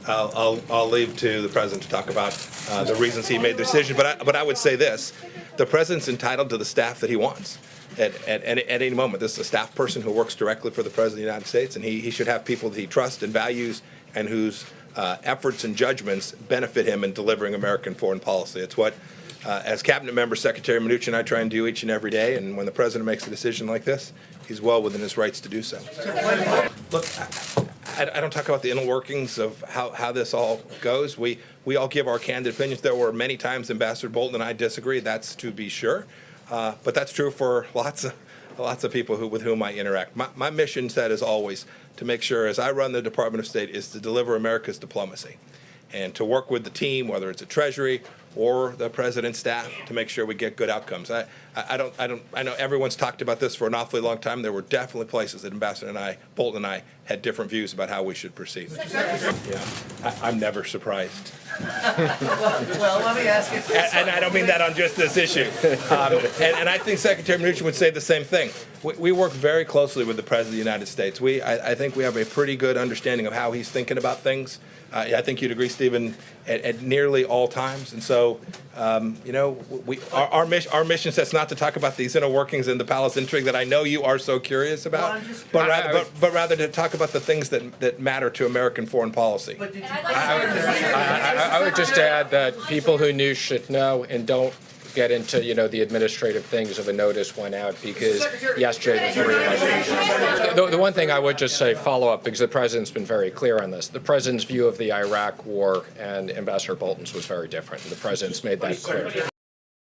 I'll leave to the president to talk about the reasons he made the decision. But I would say this: the president's entitled to the staff that he wants at any moment. This is a staff person who works directly for the president of the United States, and he should have people that he trusts and values and whose efforts and judgments benefit him in delivering American foreign policy. It's what, as cabinet member, Secretary Mnuchin and I try and do each and every day. And when the president makes a decision like this, he's well within his rights to do so. Look, I don't talk about the inner workings of how this all goes. We all give our candid opinions. There were many times Ambassador Bolton and I disagreed. That's to be sure, but that's true for lots of people with whom I interact. My mission set is always to make sure, as I run the Department of State, is to deliver America's diplomacy, and to work with the team, whether it's a Treasury or the president's staff, to make sure we get good outcomes. I know everyone's talked about this for an awfully long time. There were definitely places that Ambassador Bolton and I had different views about how we should proceed. Yeah, I'm never surprised. Well, let me ask you this. And I don't mean that on just this issue. And I think Secretary Mnuchin would say the same thing. We work very closely with the President of the United States. I think we have a pretty good understanding of how he's thinking about things. I think you'd agree, Stephen, at nearly all times. And so, our mission says not to talk about these inner workings in the palace intrigue that I know you are so curious about, but rather to talk about the things that matter to American foreign policy. I would just add that people who knew should know, and don't get into, the administrative things of a notice went out because yesterday was really. The one thing I would just say, follow up, because the president's been very clear on this. The president's view of the Iraq war and Ambassador Bolton's was very different. And the president's made that clear.